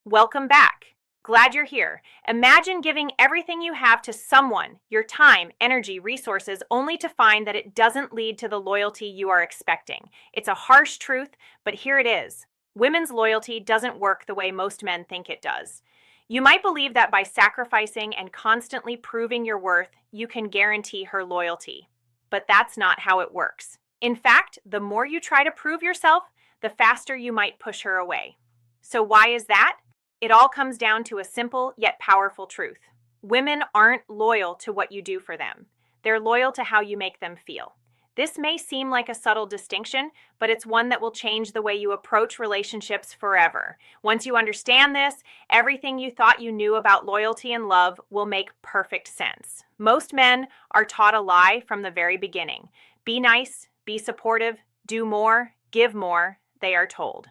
Welcome back. Glad you're here. Imagine giving everything you have to someone, your time, energy, resources, only to find that it doesn't lead to the loyalty you are expecting. It's a harsh truth, but here it is. Women's loyalty doesn't work the way most men think it does. You might believe that by sacrificing and constantly proving your worth, you can guarantee her loyalty. But that's not how it works. In fact, the more you try to prove yourself, the faster you might push her away. So why is that? It all comes down to a simple yet powerful truth. Women aren't loyal to what you do for them. They're loyal to how you make them feel. This may seem like a subtle distinction, but it's one that will change the way you approach relationships forever. Once you understand this, everything you thought you knew about loyalty and love will make perfect sense. Most men are taught a lie from the very beginning. Be nice, be supportive, do more, give more, they are told.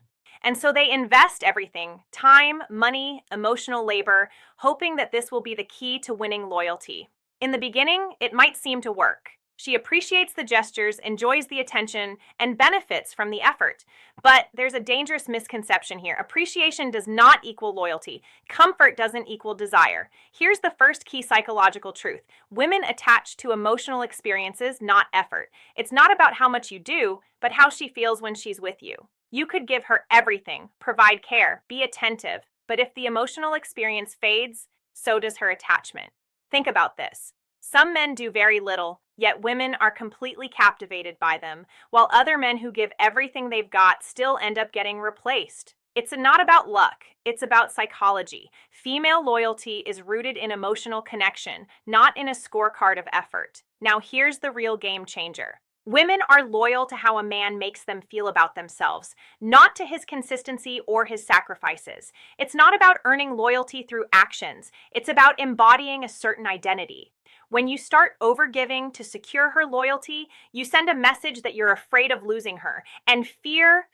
And so they invest everything, time, money, emotional labor, hoping that this will be the key to winning loyalty. In the beginning, it might seem to work. She appreciates the gestures, enjoys the attention, and benefits from the effort. But there's a dangerous misconception here. Appreciation does not equal loyalty. Comfort doesn't equal desire. Here's the first key psychological truth. Women attach to emotional experiences, not effort. It's not about how much you do, but how she feels when she's with you. You could give her everything, provide care, be attentive, but if the emotional experience fades, so does her attachment. Think about this. Some men do very little, yet women are completely captivated by them, while other men who give everything they've got still end up getting replaced. It's not about luck, it's about psychology. Female loyalty is rooted in emotional connection, not in a scorecard of effort. Now here's the real game changer. Women are loyal to how a man makes them feel about themselves, not to his consistency or his sacrifices. It's not about earning loyalty through actions. It's about embodying a certain identity. When you start overgiving to secure her loyalty, you send a message that you're afraid of losing her. And fear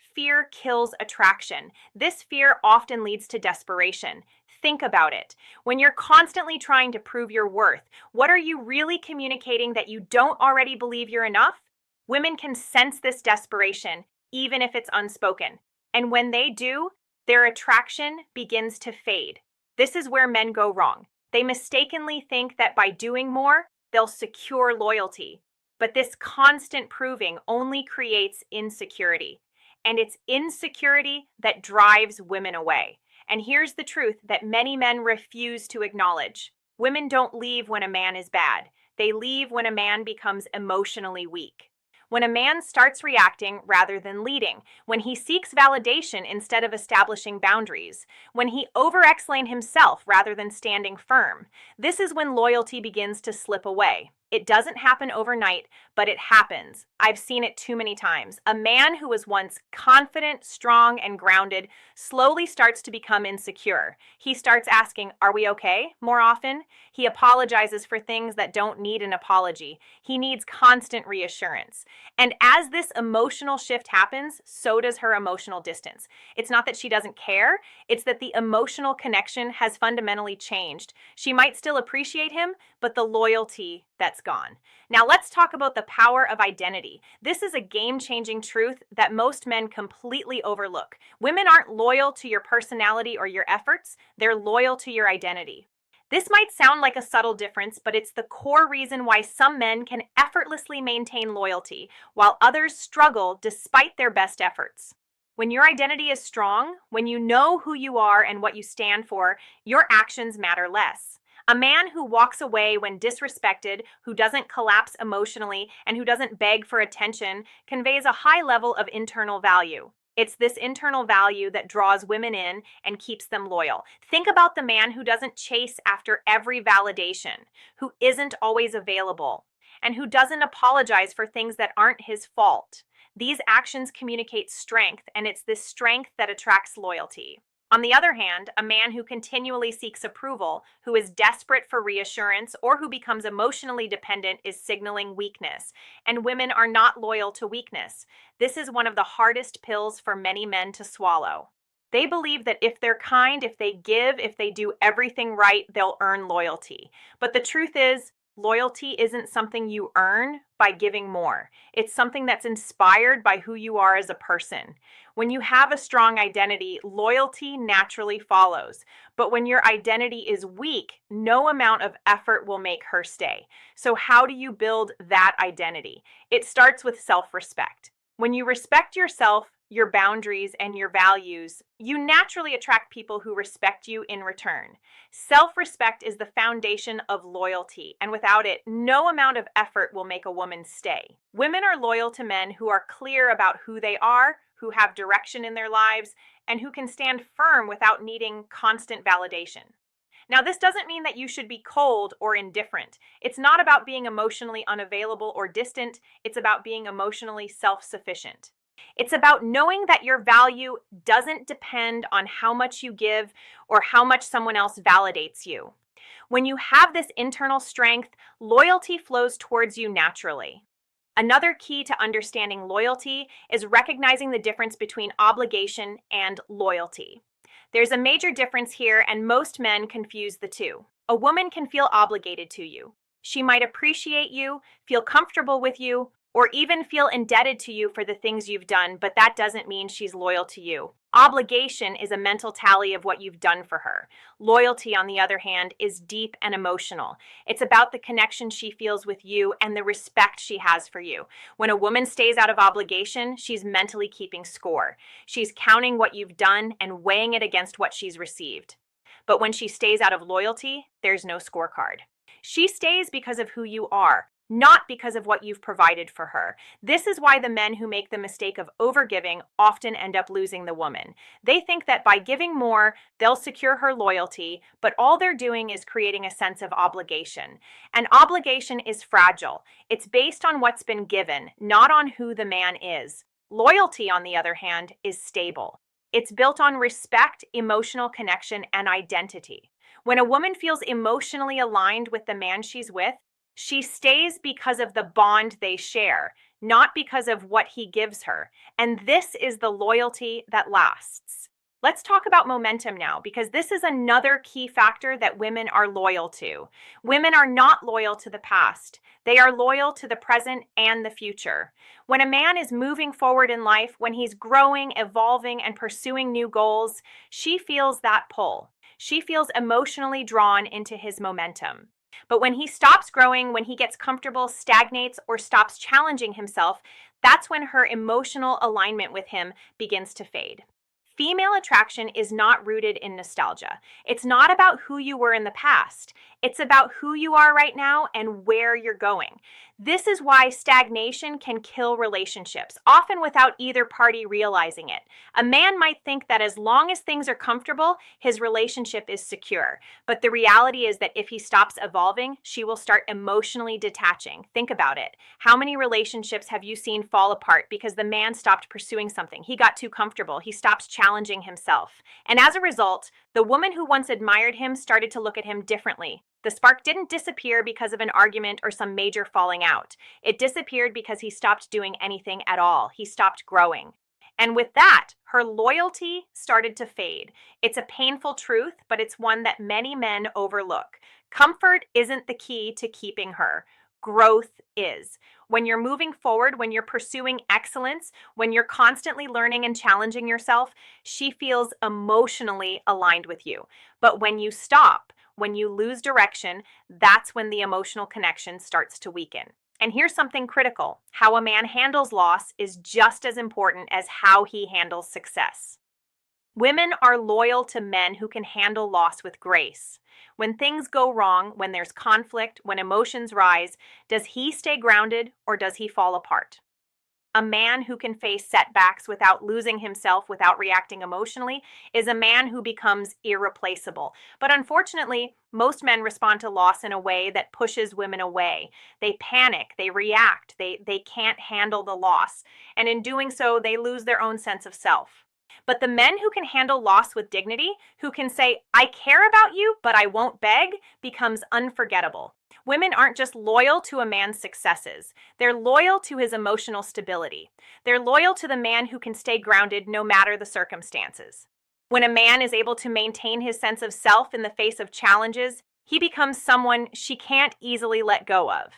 kills attraction. This fear often leads to desperation. Think about it. When you're constantly trying to prove your worth, what are you really communicating that you don't already believe you're enough? Women can sense this desperation, even if it's unspoken. And when they do, their attraction begins to fade. This is where men go wrong. They mistakenly think that by doing more, they'll secure loyalty. But this constant proving only creates insecurity. And it's insecurity that drives women away. And here's the truth that many men refuse to acknowledge. Women don't leave when a man is bad. They leave when a man becomes emotionally weak. When a man starts reacting rather than leading, when he seeks validation instead of establishing boundaries, when he over-explains himself rather than standing firm, this is when loyalty begins to slip away. It doesn't happen overnight, but it happens. I've seen it too many times. A man who was once confident, strong, and grounded slowly starts to become insecure. He starts asking, "Are we okay?" more often. He apologizes for things that don't need an apology. He needs constant reassurance. And as this emotional shift happens, so does her emotional distance. It's not that she doesn't care, it's that the emotional connection has fundamentally changed. She might still appreciate him, but the loyalty, that's gone. Now let's talk about the power of identity. This is a game-changing truth that most men completely overlook. Women aren't loyal to your personality or your efforts, they're loyal to your identity. This might sound like a subtle difference, but it's the core reason why some men can effortlessly maintain loyalty, while others struggle despite their best efforts. When your identity is strong, when you know who you are and what you stand for, your actions matter less. A man who walks away when disrespected, who doesn't collapse emotionally, and who doesn't beg for attention conveys a high level of internal value. It's this internal value that draws women in and keeps them loyal. Think about the man who doesn't chase after every validation, who isn't always available, and who doesn't apologize for things that aren't his fault. These actions communicate strength, and it's this strength that attracts loyalty. On the other hand, a man who continually seeks approval, who is desperate for reassurance, or who becomes emotionally dependent is signaling weakness. And women are not loyal to weakness. This is one of the hardest pills for many men to swallow. They believe that if they're kind, if they give, if they do everything right, they'll earn loyalty. But the truth is, Loyalty isn't something you earn by giving more. It's something that's inspired by who you are as a person. When you have a strong identity, loyalty naturally follows. But when your identity is weak, no amount of effort will make her stay. So how do you build that identity? It starts with self-respect. When you respect yourself, your boundaries, and your values, you naturally attract people who respect you in return. Self-respect is the foundation of loyalty, and without it, no amount of effort will make a woman stay. Women are loyal to men who are clear about who they are, who have direction in their lives, and who can stand firm without needing constant validation. Now, this doesn't mean that you should be cold or indifferent. It's not about being emotionally unavailable or distant. It's about being emotionally self-sufficient. It's about knowing that your value doesn't depend on how much you give or how much someone else validates you. When you have this internal strength, loyalty flows towards you naturally. Another key to understanding loyalty is recognizing the difference between obligation and loyalty. There's a major difference here, and most men confuse the two. A woman can feel obligated to you. She might appreciate you, feel comfortable with you, or even feel indebted to you for the things you've done, but that doesn't mean she's loyal to you. Obligation is a mental tally of what you've done for her. Loyalty, on the other hand, is deep and emotional. It's about the connection she feels with you and the respect she has for you. When a woman stays out of obligation, she's mentally keeping score. She's counting what you've done and weighing it against what she's received. But when she stays out of loyalty, there's no scorecard. She stays because of who you are, not because of what you've provided for her. This is why the men who make the mistake of overgiving often end up losing the woman. They think that by giving more, they'll secure her loyalty, but all they're doing is creating a sense of obligation. And obligation is fragile. It's based on what's been given, not on who the man is. Loyalty, on the other hand, is stable. It's built on respect, emotional connection, and identity. When a woman feels emotionally aligned with the man she's with, she stays because of the bond they share, not because of what he gives her. And this is the loyalty that lasts. Let's talk about momentum now, because this is another key factor that women are loyal to. Women are not loyal to the past. They are loyal to the present and the future. When a man is moving forward in life, when he's growing, evolving, and pursuing new goals, she feels that pull. She feels emotionally drawn into his momentum. But when he stops growing, when he gets comfortable, stagnates, or stops challenging himself, that's when her emotional alignment with him begins to fade. Female attraction is not rooted in nostalgia. It's not about who you were in the past. It's about who you are right now and where you're going. This is why stagnation can kill relationships, often without either party realizing it. A man might think that as long as things are comfortable, his relationship is secure. But the reality is that if he stops evolving, she will start emotionally detaching. Think about it. How many relationships have you seen fall apart because the man stopped pursuing something? He got too comfortable. He stopped challenging himself. And as a result, the woman who once admired him started to look at him differently. The spark didn't disappear because of an argument or some major falling out. It disappeared because he stopped doing anything at all. He stopped growing. And with that, her loyalty started to fade. It's a painful truth, but it's one that many men overlook. Comfort isn't the key to keeping her. Growth is. When you're moving forward, when you're pursuing excellence, when you're constantly learning and challenging yourself, she feels emotionally aligned with you. But when you stop, when you lose direction, that's when the emotional connection starts to weaken. And here's something critical. How a man handles loss is just as important as how he handles success. Women are loyal to men who can handle loss with grace. When things go wrong, when there's conflict, when emotions rise, does he stay grounded or does he fall apart? A man who can face setbacks without losing himself, without reacting emotionally, is a man who becomes irreplaceable. But unfortunately, most men respond to loss in a way that pushes women away. They panic, they react, they can't handle the loss. And in doing so, they lose their own sense of self. But the men who can handle loss with dignity, who can say, "I care about you, but I won't beg," becomes unforgettable. Women aren't just loyal to a man's successes. They're loyal to his emotional stability. They're loyal to the man who can stay grounded no matter the circumstances. When a man is able to maintain his sense of self in the face of challenges, He becomes someone she can't easily let go of.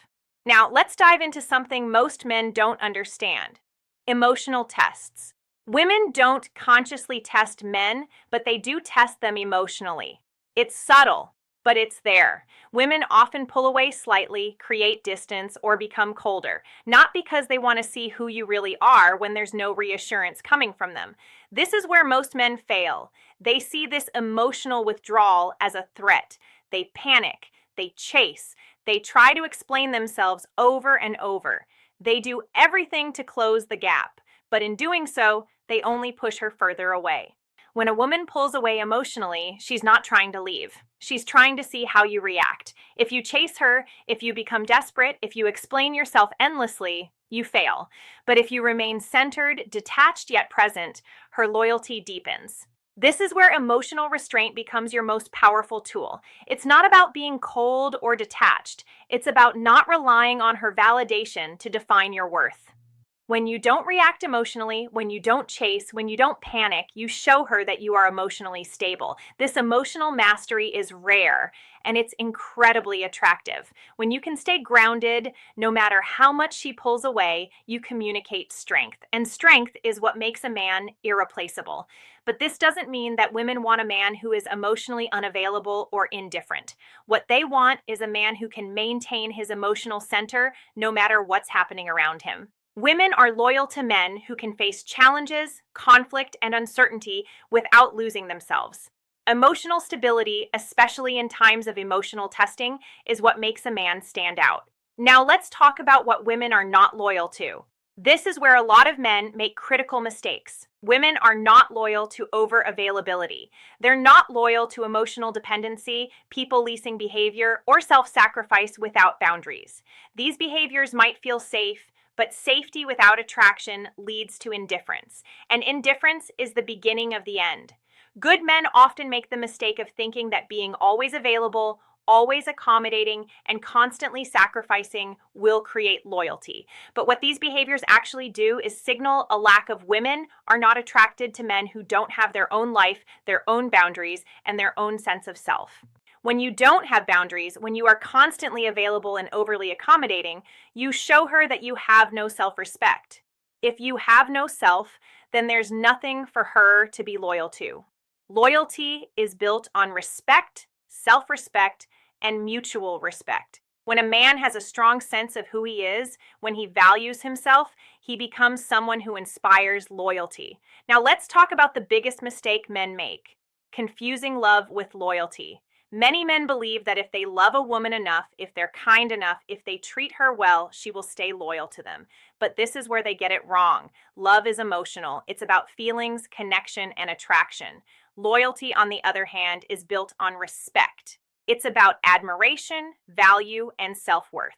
Now, let's dive into something most men don't understand: emotional tests. Women don't consciously test men, but they do test them emotionally. It's subtle, but it's there. Women often pull away slightly, create distance, or become colder, not because they want to see who you really are when there's no reassurance coming from them. This is where most men fail. They see this emotional withdrawal as a threat. They panic, they chase, they try to explain themselves over and over. They do everything to close the gap, but in doing so, they only push her further away. When a woman pulls away emotionally, she's not trying to leave. She's trying to see how you react. If you chase her, if you become desperate, if you explain yourself endlessly, you fail. But if you remain centered, detached yet present, her loyalty deepens. This is where emotional restraint becomes your most powerful tool. It's not about being cold or detached. It's about not relying on her validation to define your worth. When you don't react emotionally, when you don't chase, when you don't panic, you show her that you are emotionally stable. This emotional mastery is rare, and it's incredibly attractive. When you can stay grounded, no matter how much she pulls away, you communicate strength. And strength is what makes a man irreplaceable. But this doesn't mean that women want a man who is emotionally unavailable or indifferent. What they want is a man who can maintain his emotional center no matter what's happening around him. Women are loyal to men who can face challenges, conflict, and uncertainty without losing themselves. Emotional stability, especially in times of emotional testing, is what makes a man stand out. Now let's talk about what women are not loyal to. This is where a lot of men make critical mistakes. Women are not loyal to over-availability. They're not loyal to emotional dependency, people-pleasing behavior, or self-sacrifice without boundaries. These behaviors might feel safe, but safety without attraction leads to indifference, and indifference is the beginning of the end. Good men often make the mistake of thinking that being always available, always accommodating, and constantly sacrificing will create loyalty. But what these behaviors actually do is signal a lack of women are not attracted to men who don't have their own life, their own boundaries, and their own sense of self. When you don't have boundaries, when you are constantly available and overly accommodating, you show her that you have no self-respect. If you have no self, then there's nothing for her to be loyal to. Loyalty is built on respect, self-respect, and mutual respect. When a man has a strong sense of who he is, when he values himself, he becomes someone who inspires loyalty. Now let's talk about the biggest mistake men make: confusing love with loyalty. Many men believe that if they love a woman enough, if they're kind enough, if they treat her well, she will stay loyal to them. But this is where they get it wrong. Love is emotional. It's about feelings, connection, and attraction. Loyalty, on the other hand, is built on respect. It's about admiration, value, and self-worth.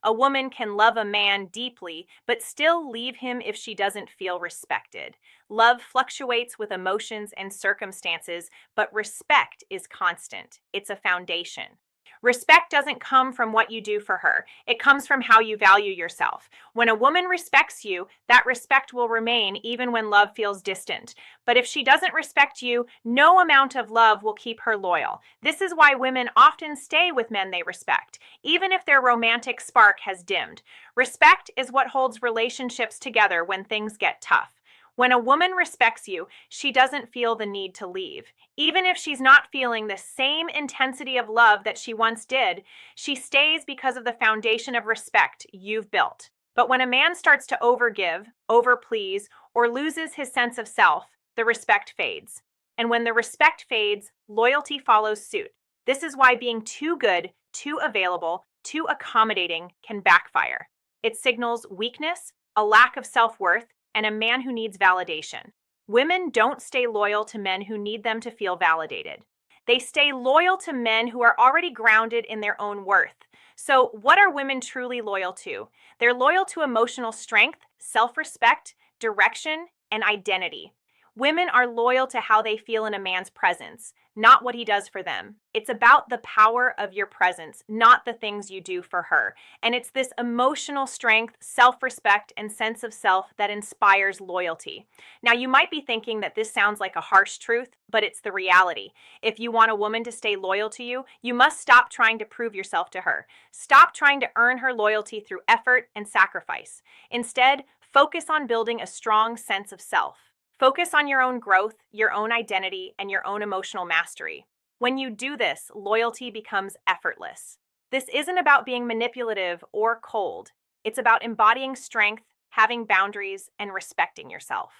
A woman can love a man deeply, but still leave him if she doesn't feel respected. Love fluctuates with emotions and circumstances, but respect is constant. It's a foundation. Respect doesn't come from what you do for her. It comes from how you value yourself. When a woman respects you, that respect will remain even when love feels distant. But if she doesn't respect you, no amount of love will keep her loyal. This is why women often stay with men they respect, even if their romantic spark has dimmed. Respect is what holds relationships together when things get tough. When a woman respects you, she doesn't feel the need to leave. Even if she's not feeling the same intensity of love that she once did, she stays because of the foundation of respect you've built. But when a man starts to overgive, overplease, or loses his sense of self, the respect fades. And when the respect fades, loyalty follows suit. This is why being too good, too available, too accommodating can backfire. It signals weakness, a lack of self-worth, and a man who needs validation. Women don't stay loyal to men who need them to feel validated. They stay loyal to men who are already grounded in their own worth. So, what are women truly loyal to? They're loyal to emotional strength, self-respect, direction, and identity. Women are loyal to how they feel in a man's presence. not what he does for them. It's about the power of your presence, not the things you do for her. And it's this emotional strength, self-respect, and sense of self that inspires loyalty. Now, you might be thinking that this sounds like a harsh truth, but it's the reality. If you want a woman to stay loyal to you, you must stop trying to prove yourself to her. Stop trying to earn her loyalty through effort and sacrifice. Instead, focus on building a strong sense of self. Focus on your own growth, your own identity, and your own emotional mastery. When you do this, loyalty becomes effortless. This isn't about being manipulative or cold. It's about embodying strength, having boundaries, and respecting yourself.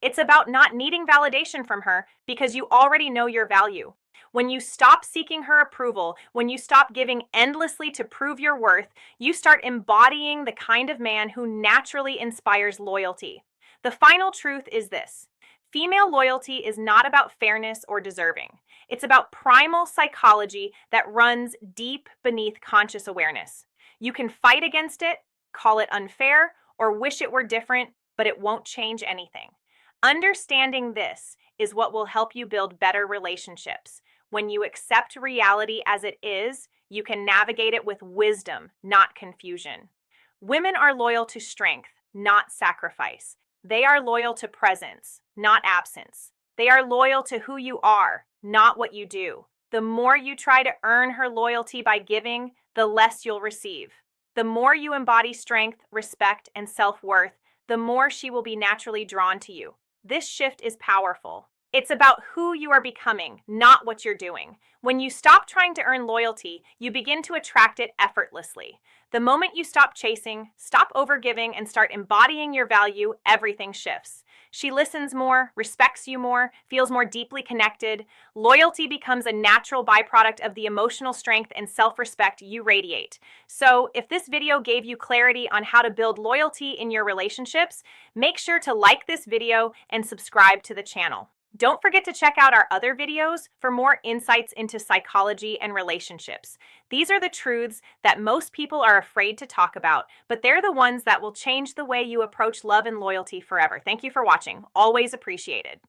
It's about not needing validation from her because you already know your value. When you stop seeking her approval, when you stop giving endlessly to prove your worth, you start embodying the kind of man who naturally inspires loyalty. The final truth is this: female loyalty is not about fairness or deserving. It's about primal psychology that runs deep beneath conscious awareness. You can fight against it, call it unfair, or wish it were different, but it won't change anything. Understanding this is what will help you build better relationships. When you accept reality as it is, you can navigate it with wisdom, not confusion. Women are loyal to strength, not sacrifice. They are loyal to presence, not absence. They are loyal to who you are, not what you do. The more you try to earn her loyalty by giving, the less you'll receive. The more you embody strength, respect, and self-worth, the more she will be naturally drawn to you. This shift is powerful. It's about who you are becoming, not what you're doing. When you stop trying to earn loyalty, you begin to attract it effortlessly. The moment you stop chasing, stop overgiving, and start embodying your value, everything shifts. She listens more, respects you more, feels more deeply connected. Loyalty becomes a natural byproduct of the emotional strength and self-respect you radiate. So, if this video gave you clarity on how to build loyalty in your relationships, make sure to like this video and subscribe to the channel. Don't forget to check out our other videos for more insights into psychology and relationships. These are the truths that most people are afraid to talk about, but they're the ones that will change the way you approach love and loyalty forever. Thank you for watching. Always appreciated.